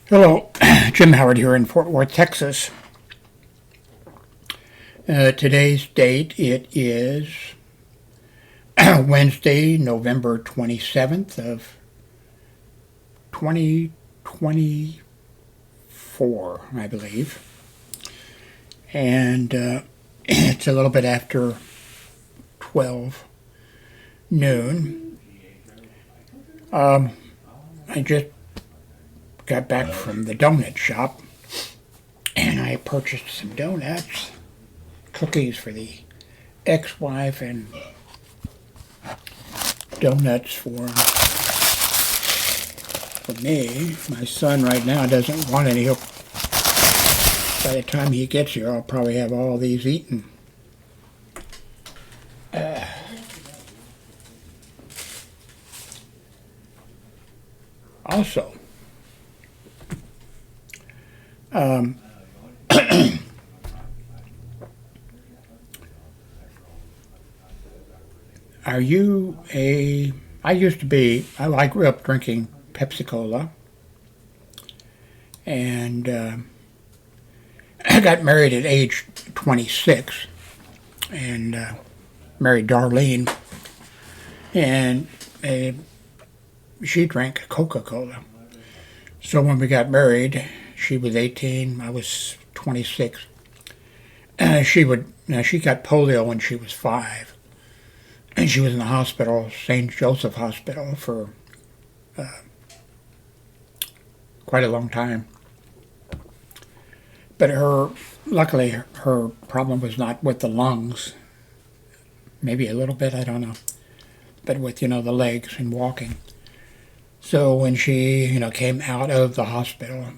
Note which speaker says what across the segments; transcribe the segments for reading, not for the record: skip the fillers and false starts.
Speaker 1: Hello, Jim Howard here in Fort Worth, Texas. Today's date, it is Wednesday, November 27th of 2024, I believe. And it's a little bit after 12 noon. I just got back from the donut shop and I purchased some donuts, cookies for the ex-wife, and donuts for me. My son right now doesn't want any. By the time he gets here, I'll probably have all these eaten. Also, are you a... I grew up drinking Pepsi-Cola, and I got married at age 26, and married Darlene, and she drank Coca-Cola. So when we got married, she was 18, I was 26. She got polio when she was 5, and she was in the hospital, St. Joseph Hospital, for quite a long time. But luckily, her problem was not with the lungs. Maybe a little bit, I don't know. But with, the legs and walking. So when she, came out of the hospital,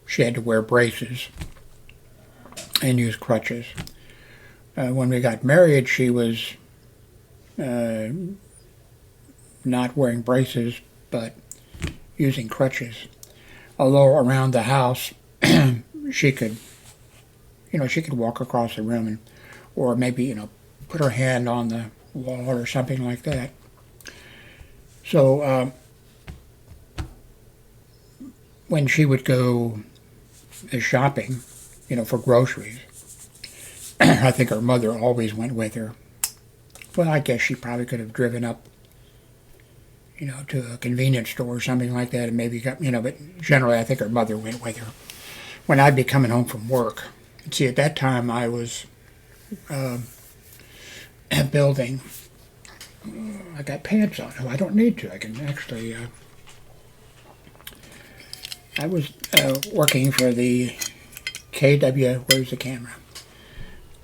Speaker 1: she had to wear braces and use crutches. When we got married, she was not wearing braces, but using crutches. Although around the house, she could walk across the room, or maybe, put her hand on the wall or something like that. So when she would go shopping, for groceries, I think her mother always went with her. Well, I guess she probably could have driven up, to a convenience store or something like that, and maybe got, but generally I think her mother went with her. When I'd be coming home from work, see, at that time I was building. I got pants on. Oh, I don't need to. I can actually... I was working for the KW... Where's the camera?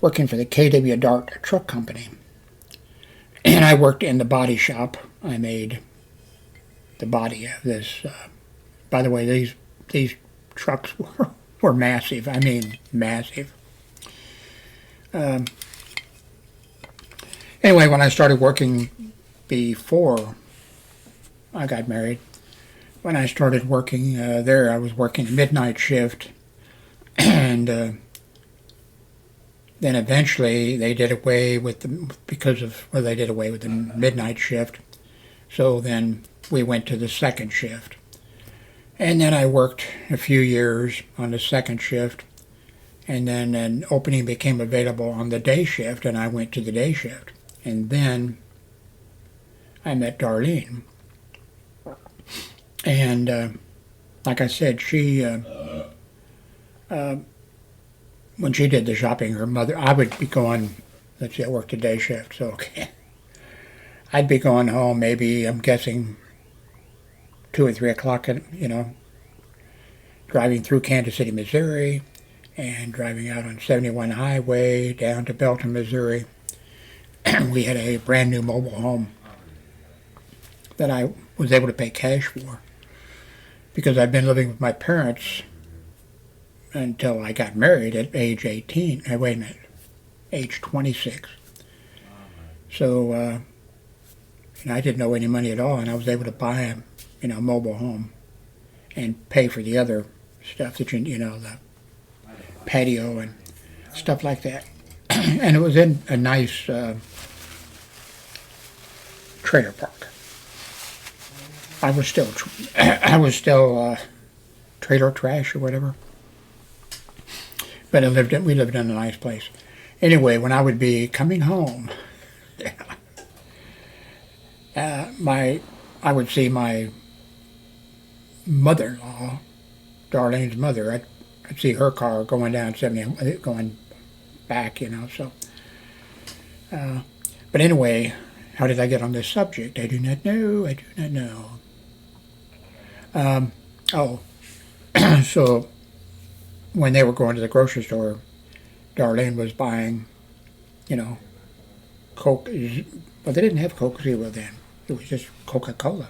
Speaker 1: Working for the KW Dart Truck Company. And I worked in the body shop. I made the body of this. By the way, these trucks were massive. I mean, massive. Anyway, when I started working before I got married, when I started working there, I was working a midnight shift, and then eventually they did away with they did away with the midnight shift. So then we went to the second shift, and then I worked a few years on the second shift, and then an opening became available on the day shift, and I went to the day shift. And then I met Darlene. And like I said, she, when she did the shopping, her mother, I would be going, let's see, I worked a day shift, so okay. I'd be going home maybe, I'm guessing, 2 or 3 o'clock, driving through Kansas City, Missouri, and driving out on 71 Highway down to Belton, Missouri. We had a brand new mobile home that I was able to pay cash for, because I'd been living with my parents until I got married at age 18. Age 26. So I didn't owe any money at all, and I was able to buy a mobile home and pay for the other stuff that the patio and stuff like that. And it was in a nice trailer park. I was still, I was still trailer trash or whatever. But we lived in a nice place. Anyway, when I would be coming home, I would see my mother-in-law, Darlene's mother. I'd see her car going down 70, going back, So, but anyway, how did I get on this subject? I do not know. I do not know. Oh, so when they were going to the grocery store, Darlene was buying, Coke. Well, they didn't have Coke Zero then. It was just Coca-Cola.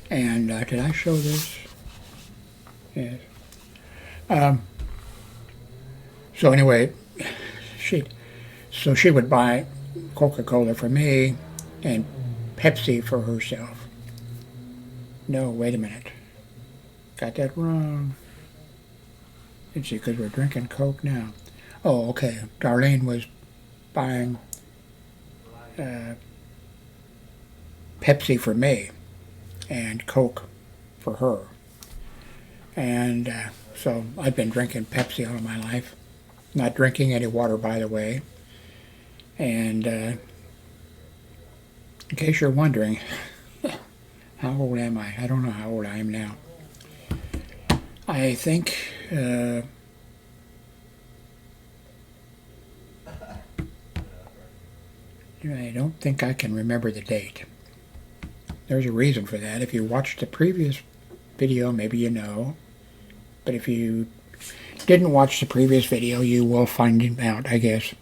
Speaker 1: And did I show this? Yes. So anyway, she would buy Coca-Cola for me and Pepsi for herself. No, wait a minute. Got that wrong. Let's see, because we're drinking Coke now. Oh, okay. Darlene was buying Pepsi for me and Coke for her. And so I've been drinking Pepsi all of my life. Not drinking any water, by the way. And in case you're wondering, how old am I? I don't know how old I am now. I think I don't think I can remember the date. There's a reason for that. If you watched the previous video, maybe you know. But if you didn't watch the previous video, you will find it out, I guess.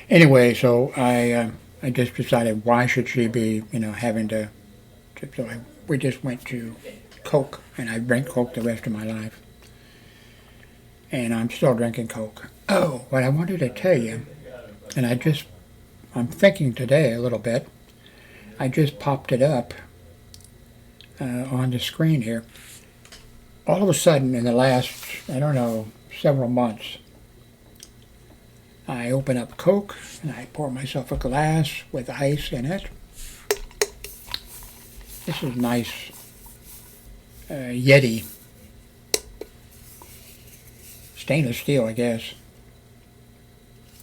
Speaker 1: Anyway, so I just decided, why should she be, having to so we just went to Coke, and I drank Coke the rest of my life. And I'm still drinking Coke. Oh, what I wanted to tell you, and I'm thinking today a little bit. I just popped it up on the screen here. All of a sudden, in the last, I don't know, several months, I open up Coke and I pour myself a glass with ice in it. This is nice Yeti. Stainless steel, I guess.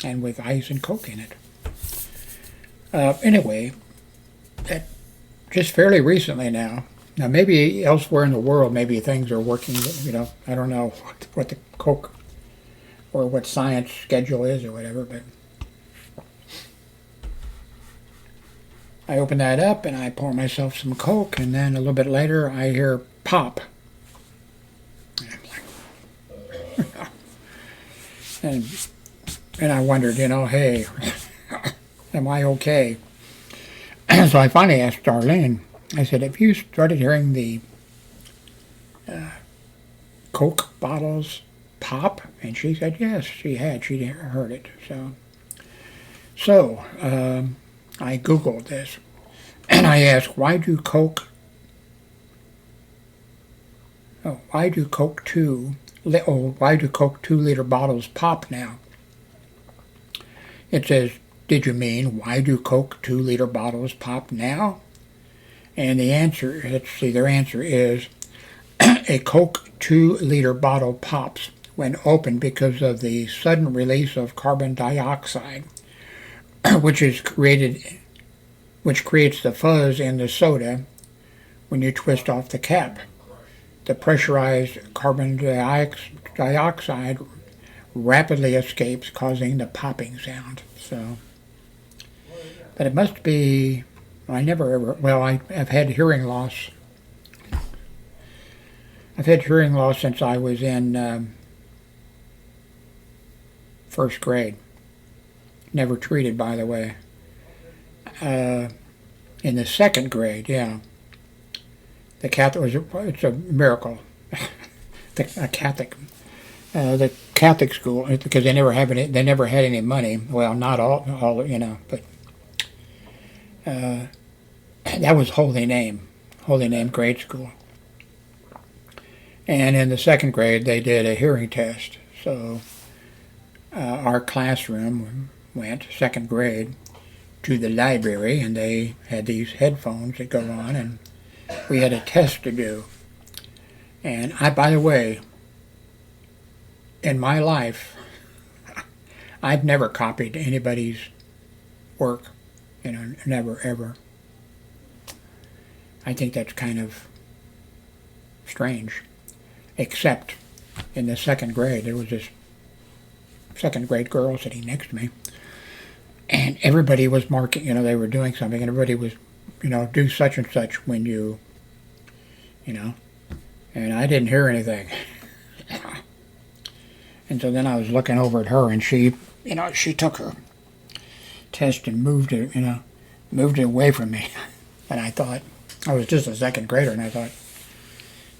Speaker 1: And with ice and Coke in it. Anyway, just fairly recently now. Now maybe elsewhere in the world, maybe things are working, I don't know what the Coke or what science schedule is or whatever, but I open that up and I pour myself some Coke, and then a little bit later I hear pop. And I'm like, and I wondered, hey, am I okay? So I finally asked Darlene, I said, have you started hearing the Coke bottles pop? And she said, yes, she had. She'd heard it. So I Googled this, and I asked, why do Coke 2-liter bottles pop now? It says, did you mean, why do Coke 2-liter bottles pop now? And the answer, their answer is, a Coke 2-liter bottle pops when opened because of the sudden release of carbon dioxide, which creates the fuzz in the soda when you twist off the cap. The pressurized carbon dioxide rapidly escapes, causing the popping sound. But it must be, I've had hearing loss. I've had hearing loss since I was in first grade. Never treated, by the way. In the second grade, yeah. The it's a miracle. The Catholic school, because they never had any money. Well, not all, but that was Holy Name grade school. And in the second grade, they did a hearing test. So our classroom went, second grade, to the library, and they had these headphones that go on, and we had a test to do. And by the way, in my life, I've never copied anybody's work, never, ever. I think that's kind of strange. Except in the second grade, there was this second grade girl sitting next to me, and everybody was marking, they were doing something, and everybody was, do such and such when you, and I didn't hear anything. And so then I was looking over at her, and she took her test and moved it away from me. And I thought, I was just a second grader, and I thought,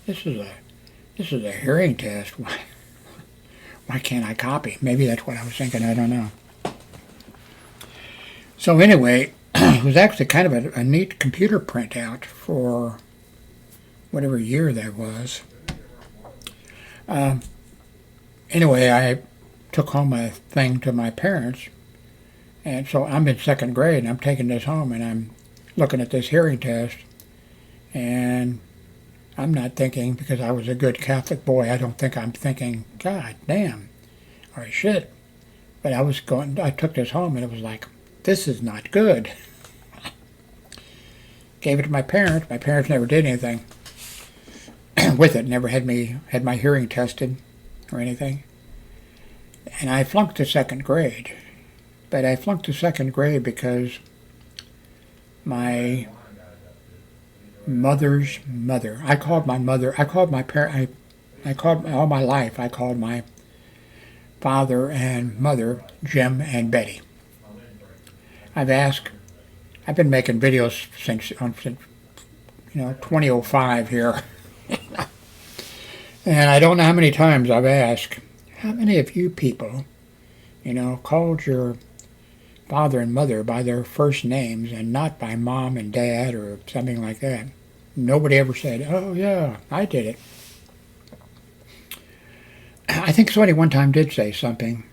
Speaker 1: this is a hearing test. Why can't I copy? Maybe that's what I was thinking. I don't know. So anyway, it was actually kind of a neat computer printout for whatever year that was. Anyway, I took home a thing to my parents, and so I'm in second grade, and I'm taking this home, and I'm looking at this hearing test, and I'm not thinking, because I was a good Catholic boy, I don't think I'm thinking, God damn, or shit. But I took this home, and it was like, this is not good. Gave it to my parents. My parents never did anything with it, never had my hearing tested or anything. And I flunked the second grade. But I flunked the second grade because my mother's mother, I called my father and mother Jim and Betty. I've been making videos since 2005 here. And I don't know how many times I've asked, how many of you people, called your father and mother by their first names and not by mom and dad or something like that? Nobody ever said, oh yeah, I did it. I think somebody one time did say something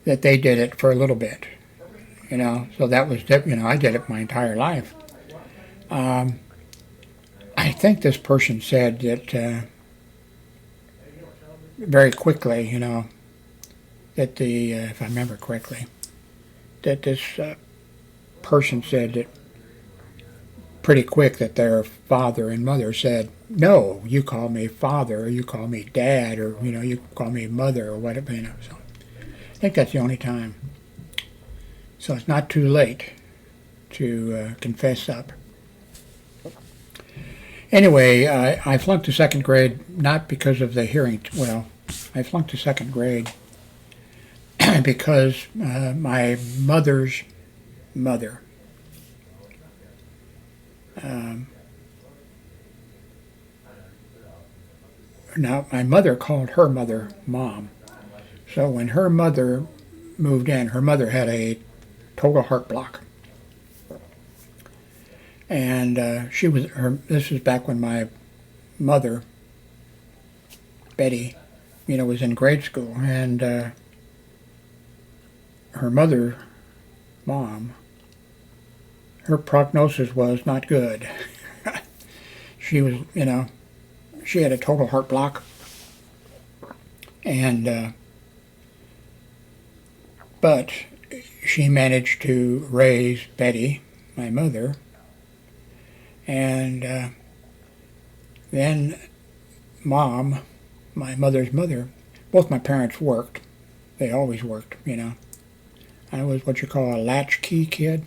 Speaker 1: that they did it for a little bit. So that was, I did it my entire life. I think this person said that very quickly, that if I remember correctly, that this person said that pretty quick that their father and mother said, no, you call me father, or you call me dad, or, you call me mother, or whatever, So I think that's the only time. So it's not too late to confess up. Anyway, I flunked the second grade not because of the hearing. I flunked the second grade because my mother's mother now my mother called her mother Mom. So when her mother moved in, her mother had a total heart block. And this was back when my mother, Betty, was in grade school. And her mother, Mom, her prognosis was not good. She was, she had a total heart block. And, but she managed to raise Betty, my mother. And then Mom, my mother's mother, both my parents worked. They always worked, I was what you call a latchkey kid.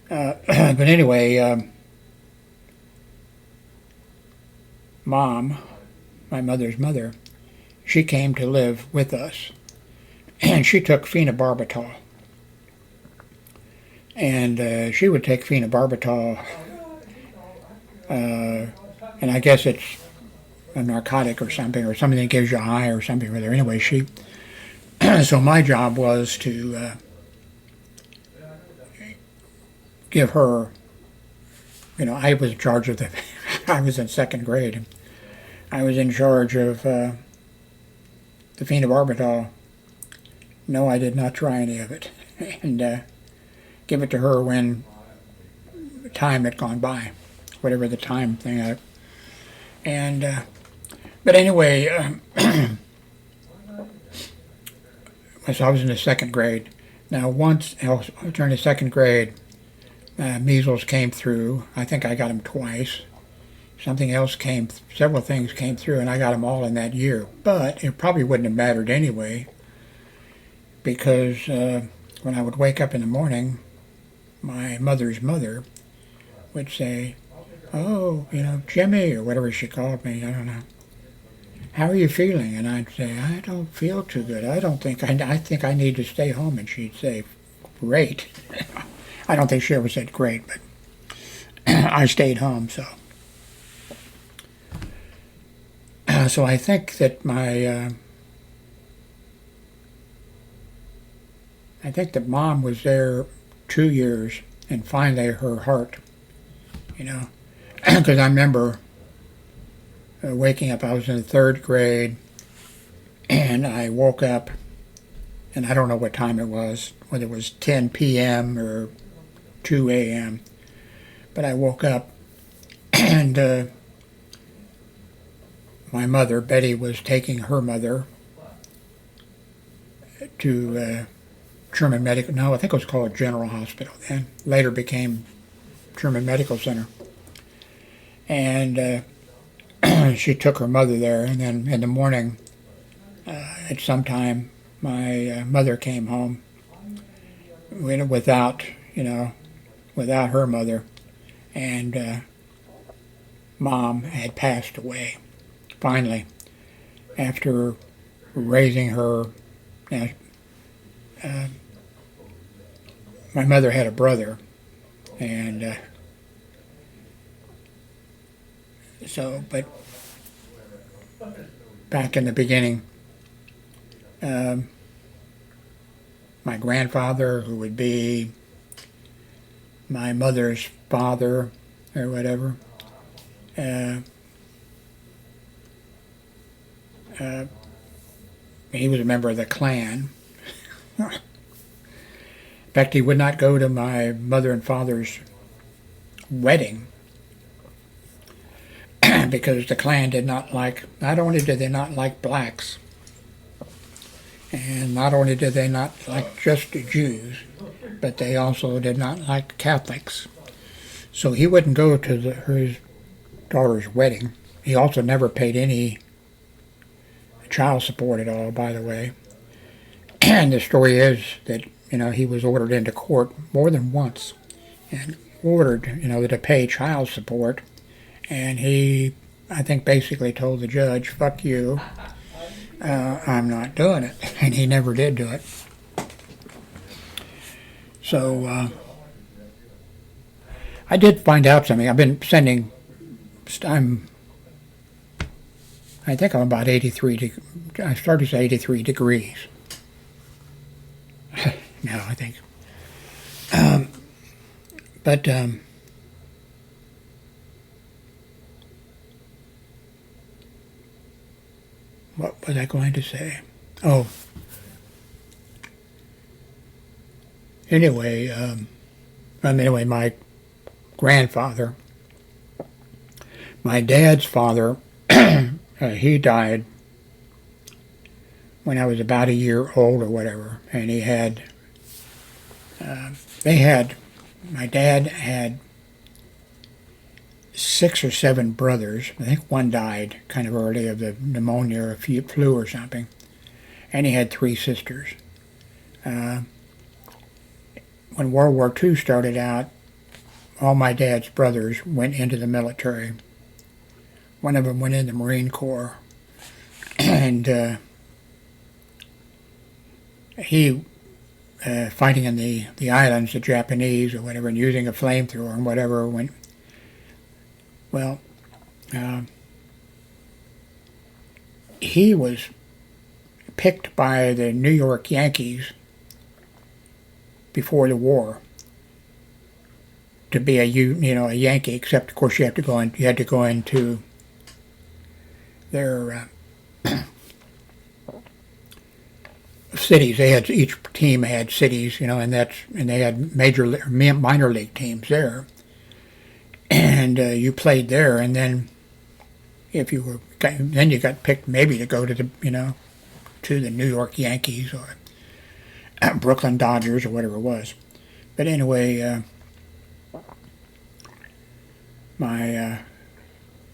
Speaker 1: But anyway, Mom, my mother's mother, she came to live with us. And she took phenobarbital. And she would take phenobarbital, and I guess it's a narcotic or something that gives you a high or something with her. Anyway, so my job was to give her, I was in charge of I was in second grade, and I was in charge of the phenobarbital. No, I did not try any of it. and give it to her when time had gone by, whatever the time thing. And but anyway, so I was in the second grade. Now once during the second grade, measles came through. I think I got them twice. Something else several things came through, and I got them all in that year. But it probably wouldn't have mattered anyway, because when I would wake up in the morning, my mother's mother would say, "Oh, Jimmy," or whatever she called me, I don't know. "How are you feeling?" And I'd say, "I don't feel too good. I think I need to stay home." And she'd say, "Great." I don't think she ever said great, but I stayed home, so. So I think that I think that Mom was there 2 years, and finally her heart, because I remember waking up. I was in the third grade, and I woke up, and I don't know what time it was, whether it was 10 p.m. or 2 a.m., but I woke up, and my mother, Betty, was taking her mother to German Medical, no, I think it was called General Hospital then, later became German Medical Center. And she took her mother there, and then in the morning, at some time, my mother came home without her mother, and Mom had passed away, finally, after raising her. Now, my mother had a brother, and but back in the beginning, my grandfather, who would be my mother's father or whatever, he was a member of the Klan. In fact, he would not go to my mother and father's wedding because the Klan did not only did they not like blacks, and not only did they not like just Jews, but they also did not like Catholics. So he wouldn't go to his daughter's wedding. He also never paid any child support at all, by the way. And the story is that, he was ordered into court more than once and ordered, to pay child support. And he, I think, basically told the judge, "Fuck you, I'm not doing it." And he never did do it. So I did find out something. I've been sending, I think I'm about 83, I started to say 83 degrees. No, I think. But what was I going to say? Oh. Anyway, my grandfather, my dad's father, he died when I was about a year old or whatever, and he had, my dad had 6 or 7 brothers. I think one died kind of early of the pneumonia or flu or something, and he had 3 sisters. When World War II started out, all my dad's brothers went into the military. One of them went in the Marine Corps, and he, fighting in the islands, the Japanese or whatever, and using a flamethrower and whatever, he was picked by the New York Yankees before the war to be a Yankee, except of course you had to go into their cities. They had each team had cities, and they had minor league teams there, and you played there, and then if you were then you got picked maybe to go to the New York Yankees or Brooklyn Dodgers or whatever it was. But anyway, my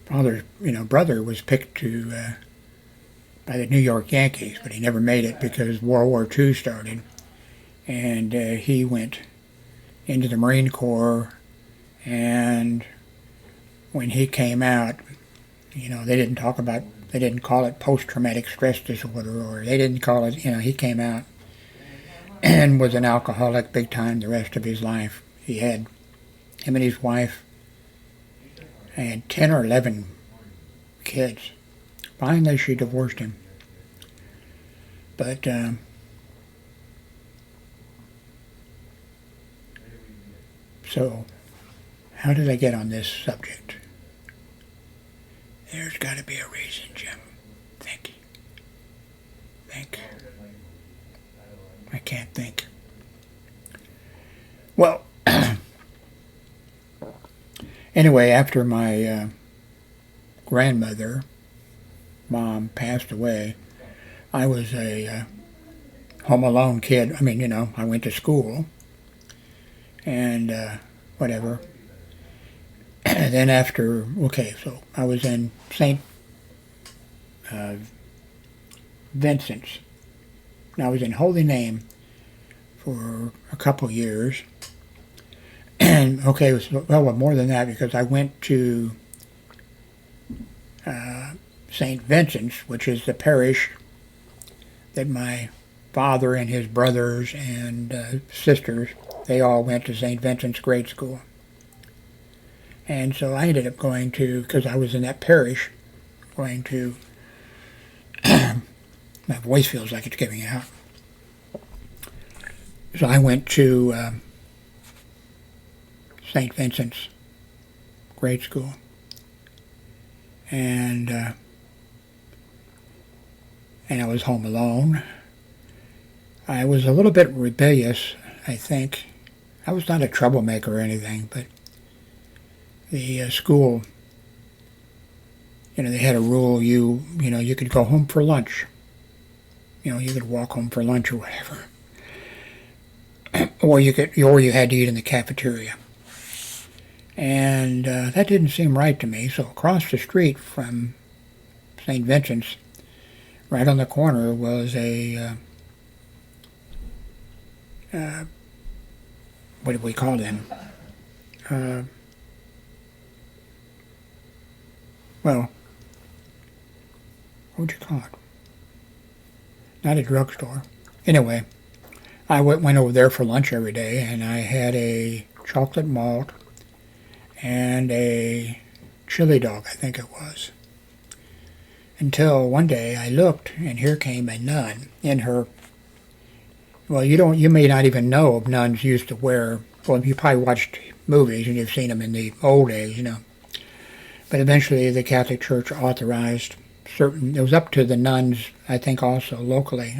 Speaker 1: father's brother was picked by the New York Yankees, but he never made it because World War II started, and he went into the Marine Corps. And when he came out, they didn't call it post-traumatic stress disorder, or they didn't call it. He came out and was an alcoholic big time the rest of his life. Him and his wife had 10 or 11 kids. Finally, she divorced him. But so, how did I get on this subject? There's got to be a reason, Jim. Think. I can't think. Well, anyway, after my grandmother, Mom, passed away, I was a home alone kid. I went to school and whatever. And then after, so I was in St. Vincent's. And I was in Holy Name for a couple years. And, it was, more than that, because I went to St. Vincent's, which is the parish that my father and his brothers and sisters, they all went to St. Vincent's grade school. And so I ended up going to, because I was in that parish, going to, my voice feels like it's giving out. So I went to St. Vincent's grade school. And I was home alone. I was a little bit rebellious, I think. I was not a troublemaker or anything, but the school, they had a rule. You could go home for lunch. You could walk home for lunch or whatever, or you had to eat in the cafeteria. And that didn't seem right to me. So across the street from St. Vincent's, right on the corner, was a what do we call them? What would you call it? Not a drugstore. Anyway, I went over there for lunch every day, and I had a chocolate malt and a chili dog, I think it was. Until one day I looked, and here came a nun in her. Well, you may not even know if nuns used to wear. Well, you probably watched movies and you've seen them in the old days, But eventually the Catholic Church authorized it was up to the nuns, I think, also locally.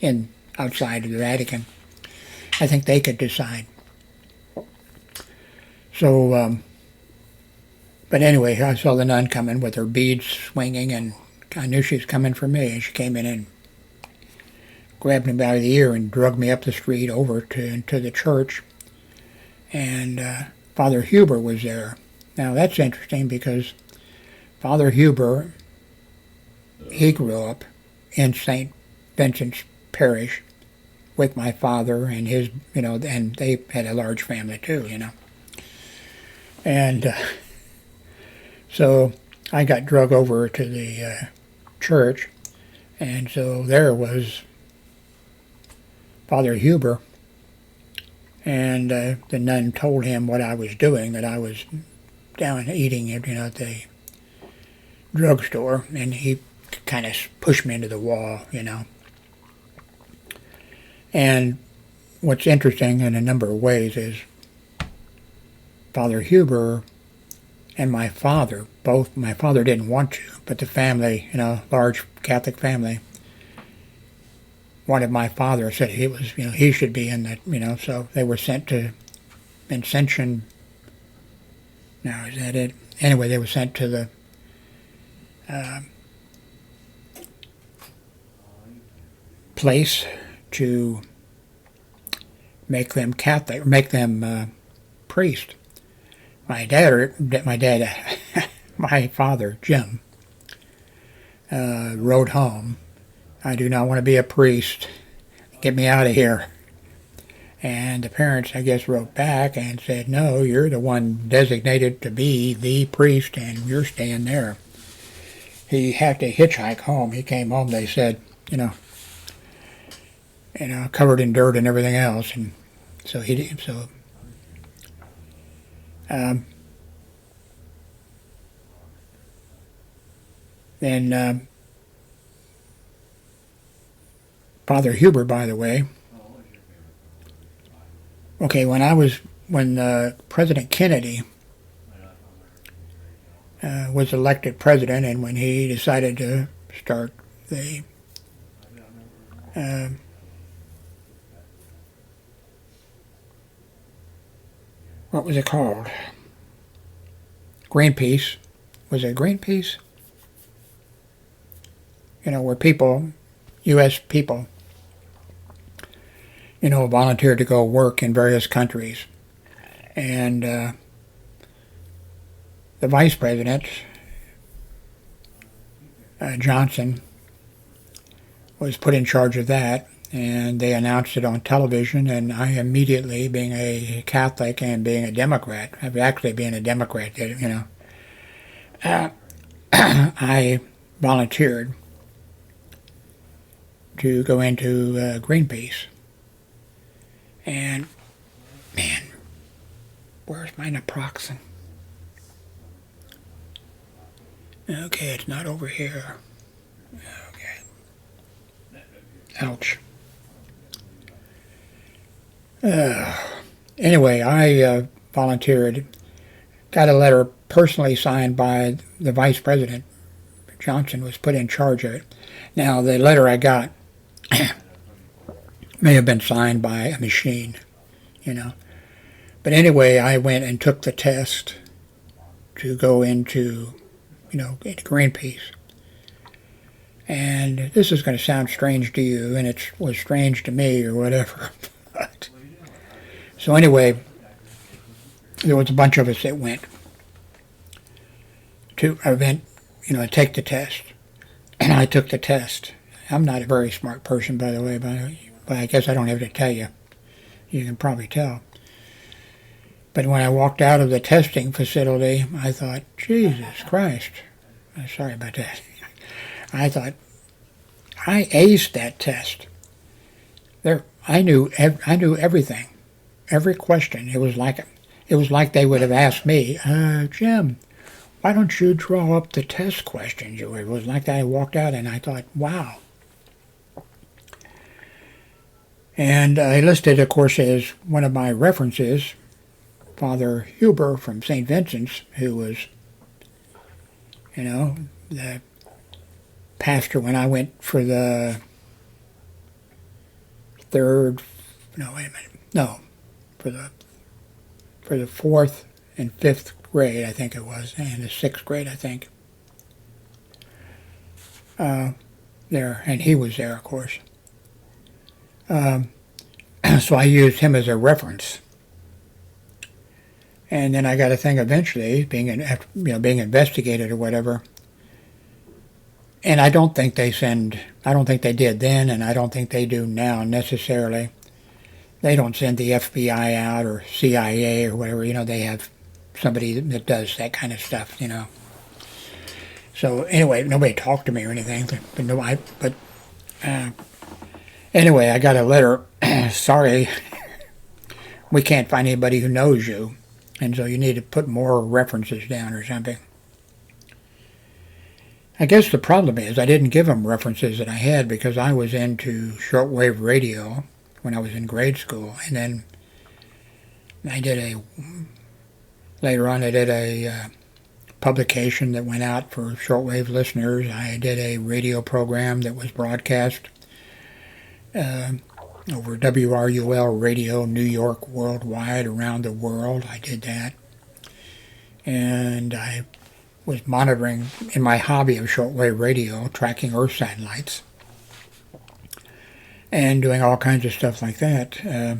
Speaker 1: In outside of the Vatican, I think they could decide. So, but anyway, I saw the nun coming with her beads swinging, and I knew she was coming for me. And she came in and grabbed me by the ear and dragged me up the street over to the church. And Father Huber was there. Now that's interesting because Father Huber, he grew up in St. Vincent's Parish with my father and his, and they had a large family too, And so I got drug over to the church, and so there was Father Huber, and the nun told him what I was doing, that I was down eating at the drugstore, and he kind of pushed me into the wall, And what's interesting in a number of ways is Father Huber and my father, both, my father didn't want to, but the family, large Catholic family, wanted my father, said he was, he should be in that, so they were sent to Ascension. Now, is that it? Anyway, they were sent to the place to make them Catholic, make them priest. My father, Jim, wrote home, "I do not want to be a priest. Get me out of here." And the parents, I guess, wrote back and said, "No, you're the one designated to be the priest, and you're staying there." He had to hitchhike home. He came home, they said, covered in dirt and everything else, and so he did. So, then Father Huber, by the way. Okay, when President Kennedy was elected president, and when he decided to start the what was it called? Greenpeace. Was it Greenpeace? Where people, U.S. people, volunteered to go work in various countries. And the vice president, Johnson, was put in charge of that, and they announced it on television, and I immediately, being a Catholic and being a Democrat, actually being a Democrat, I volunteered to go into Greenpeace. And, man, where's my naproxen? Okay, it's not over here. Okay. Ouch. Anyway, I volunteered, got a letter personally signed by the Vice President. Johnson was put in charge of it. Now, the letter I got may have been signed by a machine, But anyway, I went and took the test to go into, into Greenpeace. And this is going to sound strange to you, and it was strange to me or whatever. But, so anyway, there was a bunch of us that went to an event, take the test. And I took the test. I'm not a very smart person, by the way, but I guess I don't have to tell you. You can probably tell. But when I walked out of the testing facility, I thought, Jesus Christ. Sorry about that. I thought, I aced that test. I knew everything, every question. It was like they would have asked me, Jim, why don't you draw up the test questions? It was like that. I walked out and I thought, wow. And I listed, of course, as one of my references, Father Huber from St. Vincent's, who was, the pastor when I went for the for the 4th and 5th grade, I think it was, and the 6th grade, I think. There, and he was there, of course. So I used him as a reference. And then I got a thing eventually, being investigated or whatever. And I don't think they did then, and I don't think they do now necessarily. They don't send the FBI out or CIA or whatever, they have somebody that does that kind of stuff, So anyway, nobody talked to me or anything, anyway, I got a letter, sorry, we can't find anybody who knows you, and so you need to put more references down or something. I guess the problem is I didn't give them references that I had because I was into shortwave radio when I was in grade school, and then later on I did a publication that went out for shortwave listeners. I did a radio program that was broadcast uh, over WRUL radio, New York, worldwide, around the world. I did that. And I was monitoring in my hobby of shortwave radio, tracking Earth satellites, and doing all kinds of stuff like that.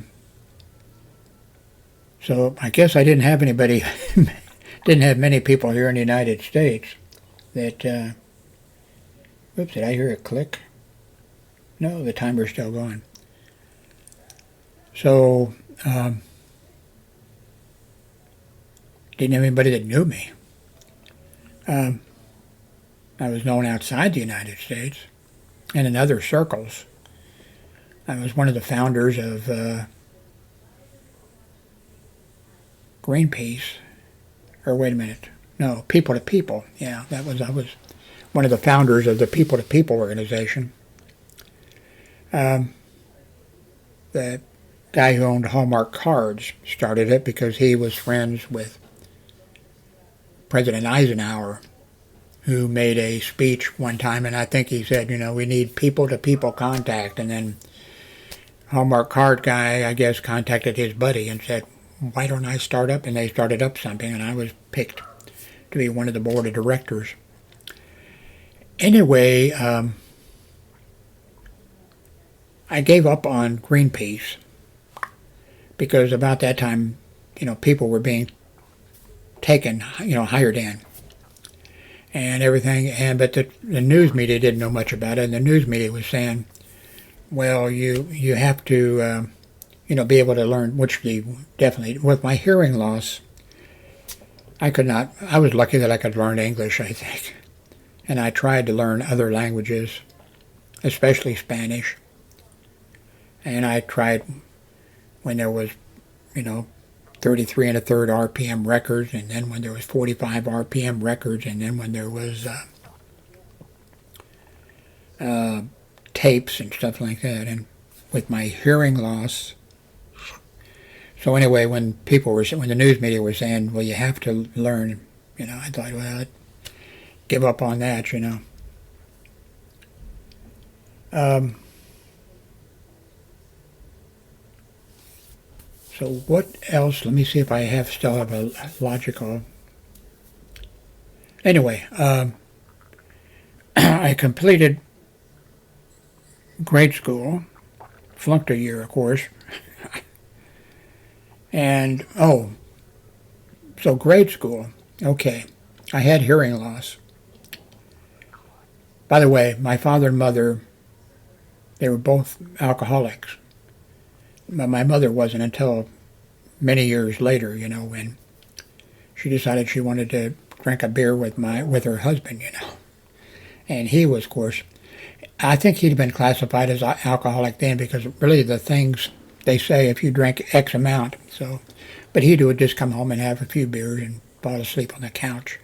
Speaker 1: So I guess I didn't have anybody, didn't have many people here in the United States that, oops, did I hear a click? No, the timer's still going. So, didn't have anybody that knew me. I was known outside the United States and in other circles. I was one of the founders of Greenpeace, or wait a minute, no, People to People. Yeah, I was one of the founders of the People to People organization. The guy who owned Hallmark Cards started it because he was friends with President Eisenhower, who made a speech one time, and I think he said, we need people-to-people contact, and then Hallmark Card guy, I guess, contacted his buddy and said, why don't I start up? And they started up something, and I was picked to be one of the board of directors. Anyway, I gave up on Greenpeace because about that time, people were being taken, hired in and everything. But the news media didn't know much about it, and the news media was saying, well, you have to, be able to learn, which they definitely, with my hearing loss, I could not, I was lucky that I could learn English, I think. And I tried to learn other languages, especially Spanish. And I tried when there was, 33 and a third RPM records, and then when there was 45 RPM records, and then when there was tapes and stuff like that. And with my hearing loss, so anyway, when the news media was saying, well, you have to learn, I thought, well, I'd give up on that, So what else? Let me see if I still have a logical. Anyway, I completed grade school, flunked a year, of course, and so grade school. Okay, I had hearing loss. By the way, my father and mother, they were both alcoholics. My mother wasn't until many years later, when she decided she wanted to drink a beer with her husband, And he was, of course, I think he'd been classified as alcoholic then because really the things they say if you drink X amount, so, but he would just come home and have a few beers and fall asleep on the couch.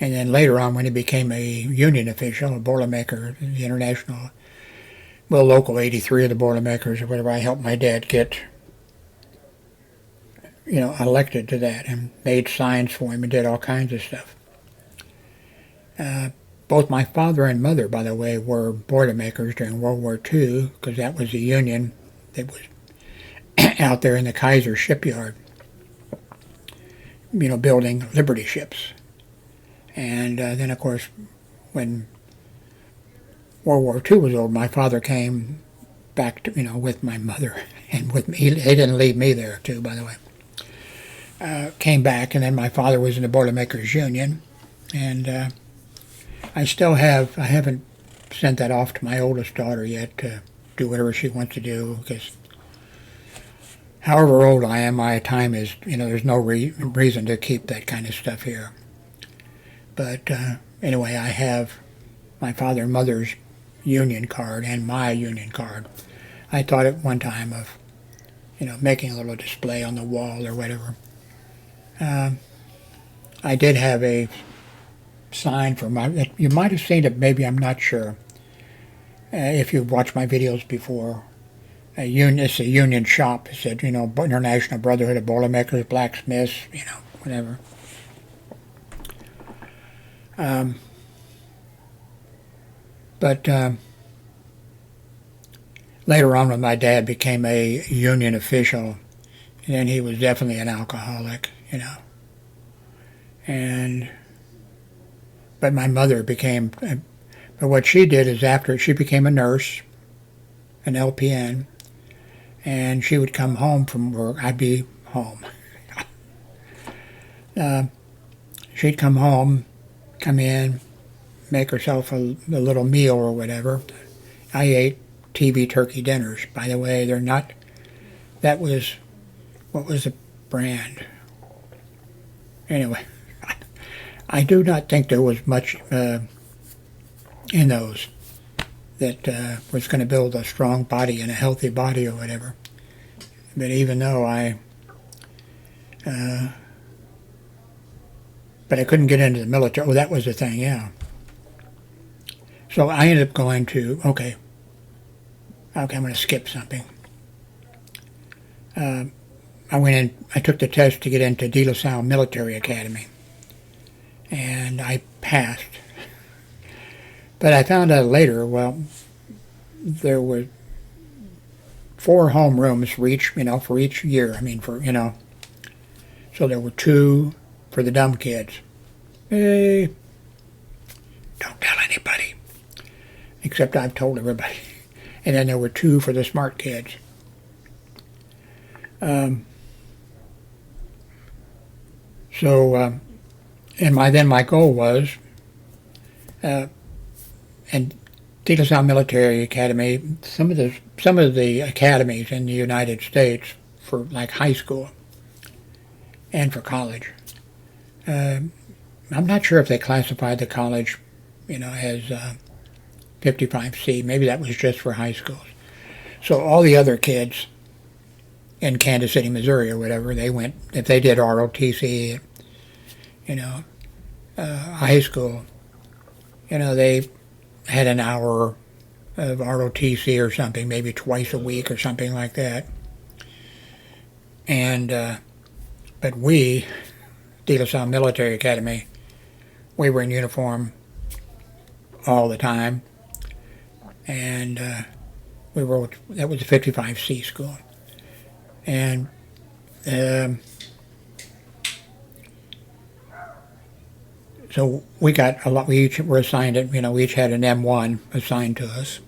Speaker 1: And then later on when he became a union official, a Boilermaker, the international, local 83 of the Boilermakers or whatever, I helped my dad get, elected to that and made signs for him and did all kinds of stuff. Both my father and mother, by the way, were Boilermakers during World War II because that was the union that was out there in the Kaiser shipyard, building Liberty ships. And then, of course, when World War II was over, my father came back to, with my mother and with me. He didn't leave me there, too, by the way. Came back, and then my father was in the Boilermakers Union. And I haven't sent that off to my oldest daughter yet to do whatever she wants to do, because however old I am, my time is, there's no reason to keep that kind of stuff here. But anyway, I have my father and mother's union card and my union card. I thought at one time of, making a little display on the wall or whatever. I did have a sign for you might have seen it, maybe, I'm not sure. If you've watched my videos before, it's a union shop. It said, International Brotherhood of Boilermakers, Blacksmiths, whatever. But later on when my dad became a union official, and then he was definitely an alcoholic, you know. And but my mother became, but what she did is after she became a nurse, an LPN, and she would come home from work. I'd be home. She'd come home, come in, make herself a little meal or whatever. I ate TV turkey dinners. By the way, they're not, that was, what was the brand? Anyway, I do not think there was much in those that was going to build a strong body and a healthy body or whatever. But even though but I couldn't get into the military. Oh, that was the thing, yeah. So I ended up going to, okay, I'm going to skip something. I went in, I took the test to get into De La Salle Military Academy. And I passed. But I found out later, well, there were 4 homerooms for each, for each year. I mean, so there were 2 for the dumb kids. Hey, don't tell anybody. Except I've told everybody. And then there were 2 for the smart kids. And my goal was, and De La Salle Military Academy, some of the academies in the United States for like high school and for college. I'm not sure if they classified the college, as 55C. Maybe that was just for high schools. So all the other kids in Kansas City, Missouri, or whatever, they went, if they did ROTC, high school, they had an hour of ROTC or something, maybe twice a week or something like that. And but we, De La Salle Military Academy, we were in uniform all the time, and that was a 55C school, and so we got a lot. We each were assigned it. We each had an M1 assigned to us.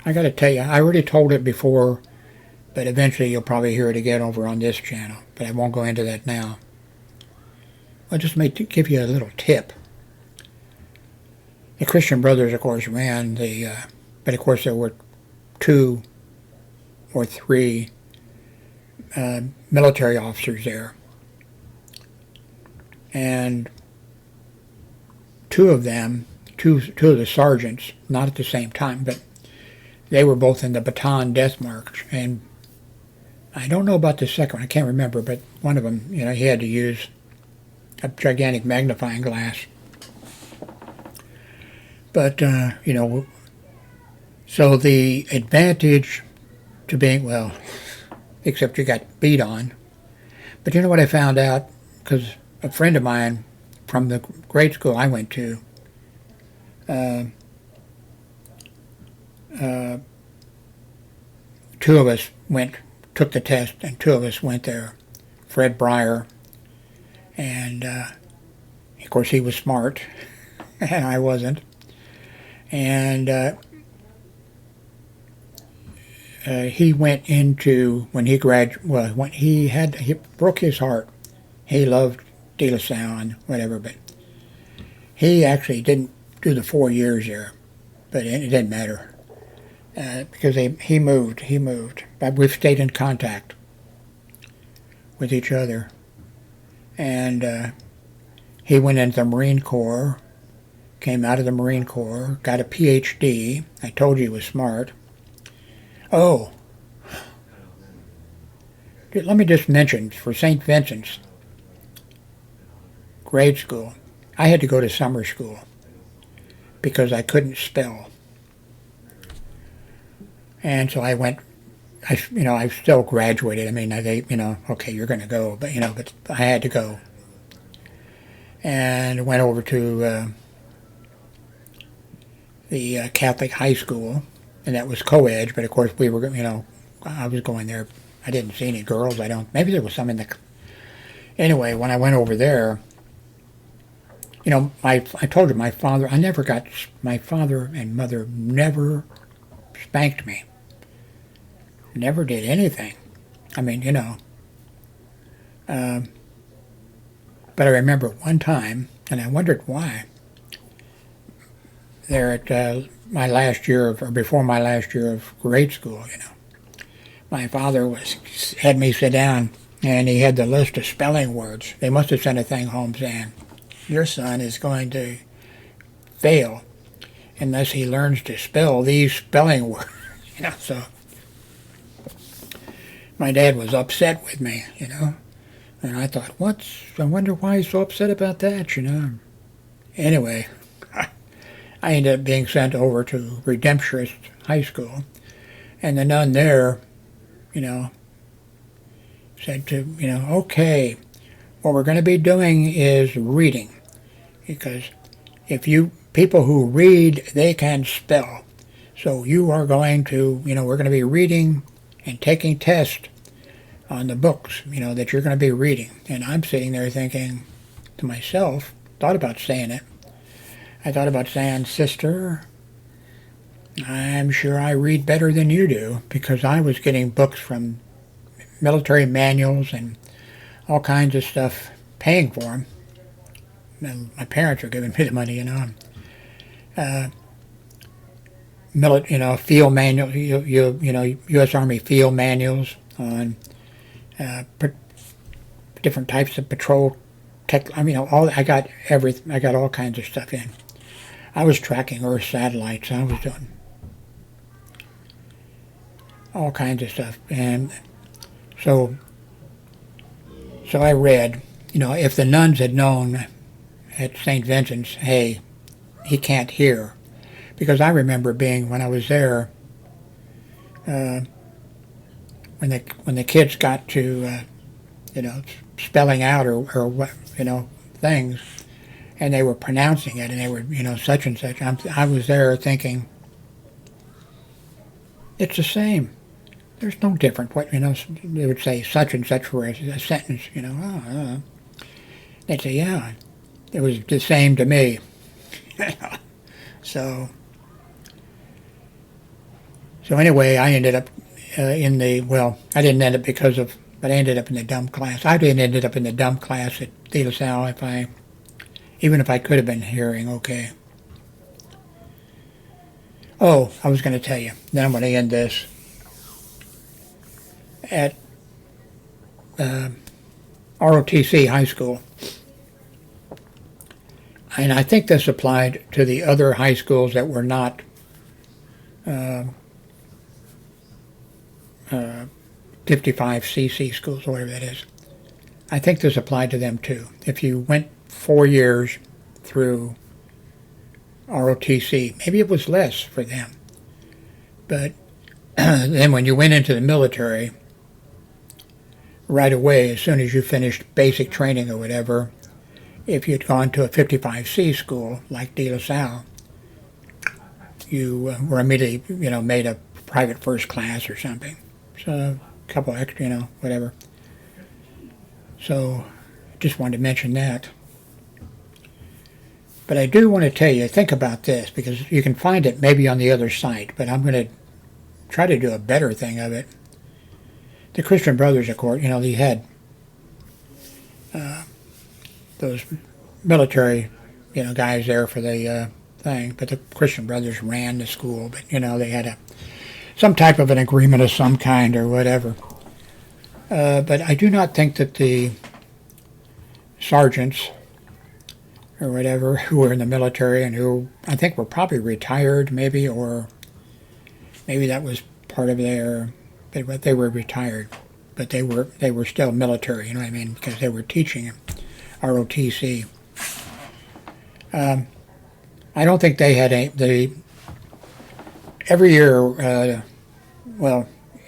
Speaker 1: I got to tell you, I already told it before, but eventually you'll probably hear it again over on this channel. But I won't go into that now. I just may give you a little tip. The Christian Brothers, of course, ran the, but of course there were 2 or 3 military officers there, and 2 of them, two of the sergeants, not at the same time, but they were both in the Bataan Death March, and I don't know about the second one, I can't remember, but one of them, he had to use a gigantic magnifying glass. But, so the advantage to being, well, except you got beat on. But you know what I found out? Because a friend of mine from the grade school I went to, 2 of us took the test, and 2 of us went there. Fred Breyer, and of course he was smart, and I wasn't. And he went into, when he broke his heart. He loved De La Salle and whatever, but he actually didn't do the 4 years there, but it didn't matter because he moved. But we've stayed in contact with each other, and he went into the Marine Corps, came out of the Marine Corps, got a PhD. I told you he was smart. Oh, let me just mention, for St. Vincent's grade school, I had to go to summer school because I couldn't spell. And so I went, I still graduated. I mean, they, okay, you're going to go, but I had to go. And went over to the Catholic high school, and that was co-ed, but of course we were, I was going there. I didn't see any girls. Maybe there was some in the, anyway, when I went over there, I told you my father and mother never spanked me. Never did anything. I mean, but I remember one time, and I wondered why, there at my last year of, or before my last year of grade school, my father had me sit down, and he had the list of spelling words. They must have sent a thing home saying, your son is going to fail unless he learns to spell these spelling words. So my dad was upset with me, and I thought, I wonder why he's so upset about that, Anyway, I ended up being sent over to Redemptorist High School, and the nun there, said to, okay, what we're going to be doing is reading, because people who read, they can spell. So you are going to, we're going to be reading and taking tests on the books, that you're going to be reading. And I'm sitting there thinking to myself, thought about saying it. I thought about saying, sister, I'm sure I read better than you do, because I was getting books from military manuals and all kinds of stuff, paying for them. And my parents were giving me the money, field manual, U.S. Army field manuals on different types of patrol tech. I got everything. I got all kinds of stuff in. I was tracking Earth satellites. I was doing all kinds of stuff, and so I read. If the nuns had known at St. Vincent's, hey, he can't hear, because I remember being, when I was there, when the kids got to spelling out or what things, and they were pronouncing it, and they were such and such. I was there thinking, it's the same. There's no different. What they would say such and such for a sentence. They'd say, yeah, it was the same to me. So anyway, I ended up I didn't end up but I ended up in the dumb class. I didn't end up in the dumb class at De La Salle even if I could have been hearing okay. Oh, I was going to tell you. Then I'm going to end this. At ROTC High School, and I think this applied to the other high schools that were not 55cc schools, or whatever that is. I think this applied to them too. If you went 4 years through ROTC, maybe it was less for them. But then when you went into the military, right away, as soon as you finished basic training or whatever, if you'd gone to a 55C school like De La Salle, you were immediately, made a private first class or something. So a couple extra, whatever. So just wanted to mention that. But I do want to tell you, think about this, because you can find it maybe on the other site, but I'm going to try to do a better thing of it. The Christian Brothers, of course, they had those military, guys there for the thing, but the Christian Brothers ran the school, but, they had some type of an agreement of some kind or whatever. But I do not think that the sergeants or whatever who were in the military and who I think were probably retired maybe, or maybe that was part of their, but they were retired, but they were still military, because they were teaching ROTC. I don't think they had every year,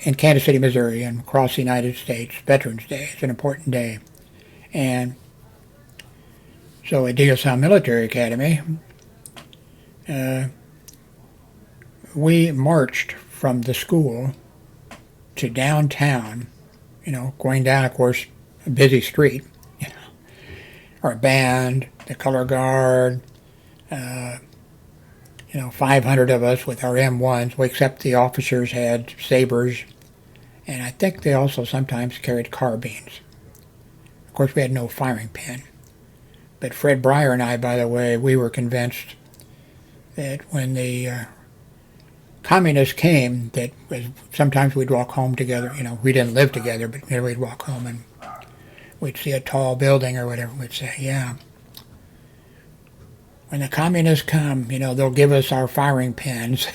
Speaker 1: in Kansas City, Missouri, and across the United States, Veterans Day is an important day. And so at De La Salle Military Academy, we marched from the school to downtown, going down, of course, a busy street. Our band, the color guard, 500 of us with our M1s, except the officers had sabers, and I think they also sometimes carried carbines. Of course, we had no firing pin. But Fred Breyer and I, by the way, we were convinced that when the communists came, that sometimes we'd walk home together. We didn't live together, but we'd walk home and we'd see a tall building or whatever. We'd say, yeah, when the communists come, they'll give us our firing pins.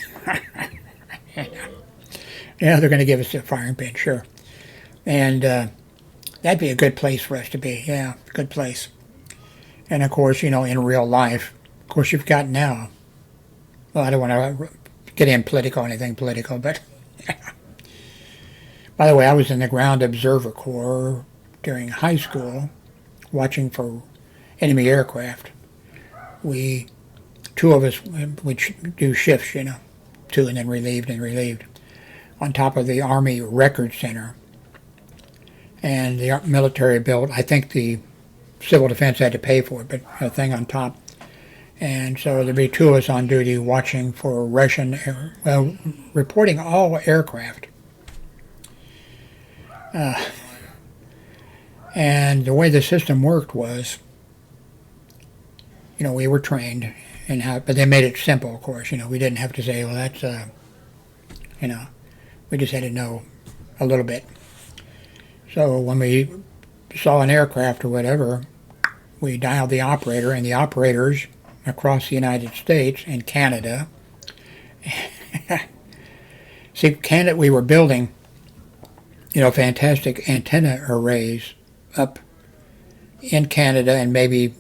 Speaker 1: Yeah, they're going to give us a firing pin, sure. And that'd be a good place for us to be. Yeah, good place. And of course, in real life, of course, you've got now. Well, I don't want to get in anything political, but by the way, I was in the Ground Observer Corps during high school, watching for enemy aircraft. Two of us, we'd do shifts, two and then relieved, on top of the Army Record Center. And the military built, I think the Civil Defense had to pay for it, but a thing on top. And so there'd be two of us on duty watching for reporting all aircraft. And the way the system worked was, we were trained, but they made it simple, of course. We didn't have to say, well, that's, we just had to know a little bit. So when we saw an aircraft or whatever, we dialed the operator, and the operators across the United States and Canada. See, Canada, we were building, fantastic antenna arrays up in Canada and maybe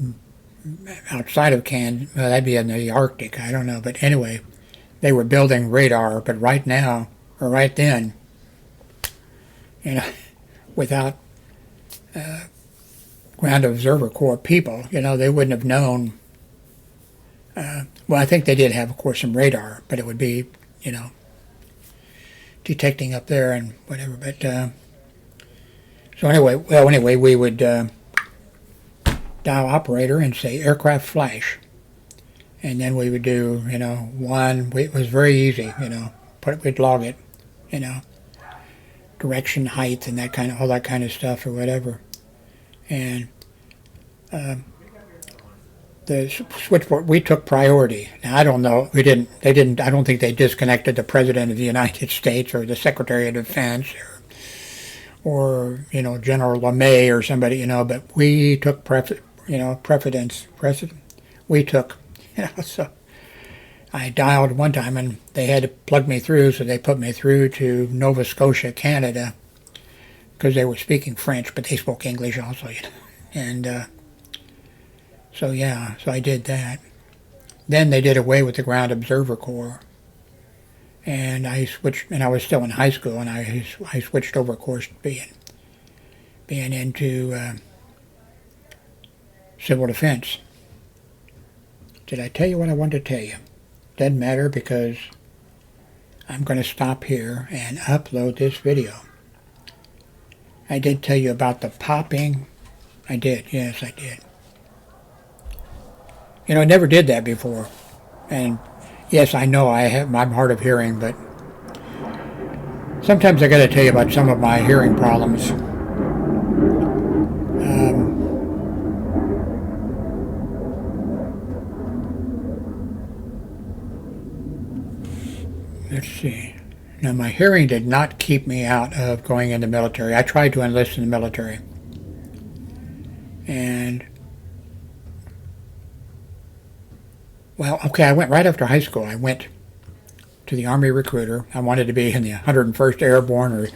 Speaker 1: outside of Canada. Well, that'd be in the Arctic, I don't know. But anyway, they were building radar. But right now, or right then, without Ground Observer Corps people, they wouldn't have known. Well, I think they did have, of course, some radar, but it would be, detecting up there and whatever. But so anyway, we would dial operator and say aircraft flash, and then we would do, one. It was very easy, we'd log it, direction, height, and all that kind of stuff or whatever, and the switchboard, we took priority. Now, I don't know, I don't think they disconnected the President of the United States or the Secretary of Defense or General LeMay or somebody, but we took precedence. We took, so I dialed one time and they had to plug me through, so they put me through to Nova Scotia, Canada, because they were speaking French, but they spoke English also, and so I did that. Then they did away with the Ground Observer Corps, and I switched, and I was still in high school, and I switched over, of course, being into civil defense. Did I tell you what I wanted to tell you? Doesn't matter, because I'm going to stop here and upload this video. I did tell you about the popping. I did, yes, I did. I never did that before. And yes, I know I'm hard of hearing, but sometimes I got to tell you about some of my hearing problems. Let's see. Now, my hearing did not keep me out of going in the military. I tried to enlist in the military. And well, okay, I went right after high school. I went to the Army recruiter. I wanted to be in the 101st Airborne or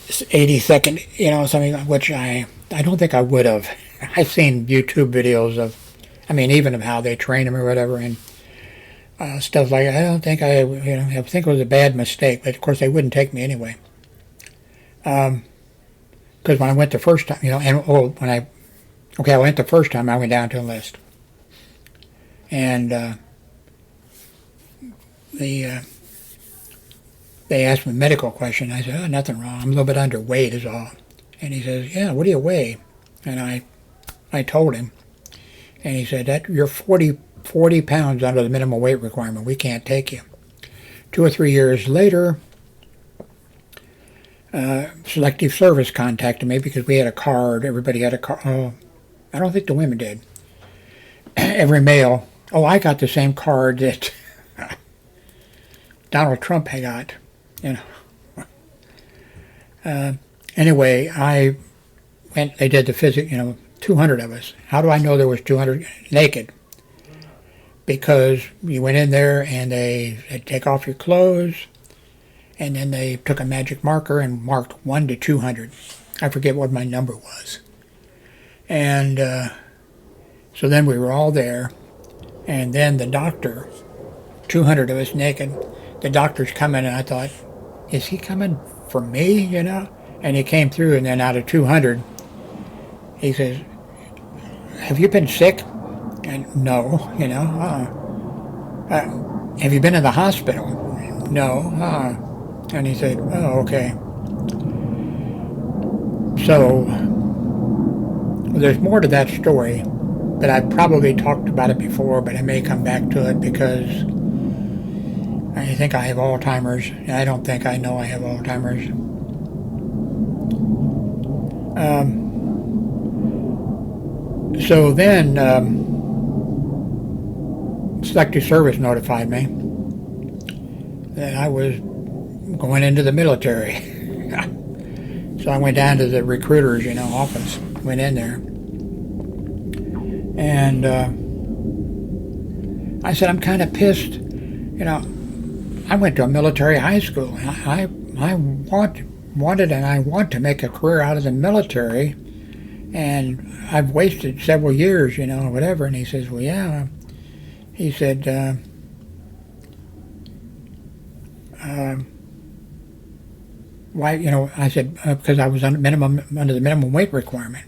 Speaker 1: 82nd, something, which I don't think I would have. I've seen YouTube videos of, even of how they train them or whatever, and stuff like that. I don't think I think it was a bad mistake, but of course they wouldn't take me anyway. Because when I went the first time, I went the first time, I went down to enlist. And the they asked me a medical question. I said, oh, nothing wrong. I'm a little bit underweight is all. And he says, yeah, what do you weigh? And I told him. And he said, that you're 40 pounds under the minimum weight requirement. We can't take you. 2 or 3 years later, Selective Service contacted me because we had a card. Everybody had a card. Oh, I don't think the women did. Every male. Oh, I got the same card that Donald Trump had got. You know. Anyway, I went. They did the physics. 200 of us. How do I know there was 200 naked? Because you went in there and they'd take off your clothes, and then they took a magic marker and marked 1 to 200. I forget what my number was. And so then we were all there, and then the doctor, 200 of us naked, the doctor's coming, and I thought, is he coming for me, And he came through, and then out of 200, he says, have you been sick? And no, have you been in the hospital? No. And he said, oh, okay. So there's more to that story, but I've probably talked about it before, but I may come back to it because I think I have Alzheimer's. I don't think I know I have Alzheimer's. So then Selective Service notified me that I was going into the military. So I went down to the recruiter's, office, went in there, and I said, I'm kind of pissed. I went to a military high school. I wanted and I want to make a career out of the military, and I've wasted several years, or whatever. And he says, well, yeah. He said, why, I said, because I was under the minimum weight requirement.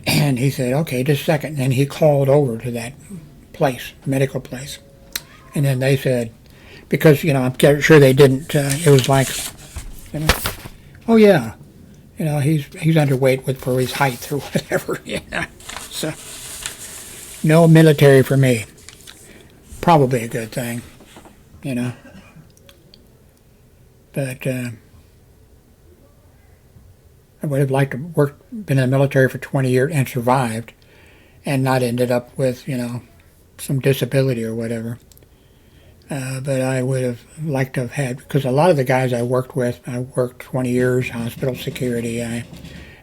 Speaker 1: And he said, okay, just a second. And he called over to that place, medical place. And then they said, because, I'm sure they didn't, it was like, oh yeah, he's underweight for his height or whatever, So, no military for me. Probably a good thing, But I would have liked to been in the military for 20 years and survived, and not ended up with, some disability or whatever. But I would have liked to have had, because a lot of the guys I worked with, I worked 20 years, hospital security, I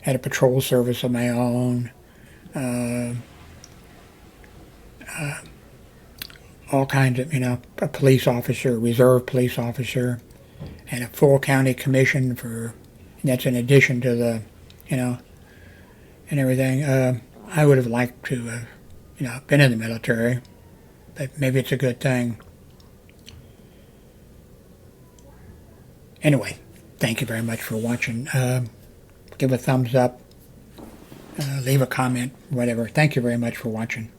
Speaker 1: had a patrol service of my own, all kinds of, a police officer, reserve police officer, and a full county commission and that's in addition to the, and everything. I would have liked to have, been in the military, but maybe it's a good thing. Anyway, thank you very much for watching. Give a thumbs up, leave a comment, whatever. Thank you very much for watching.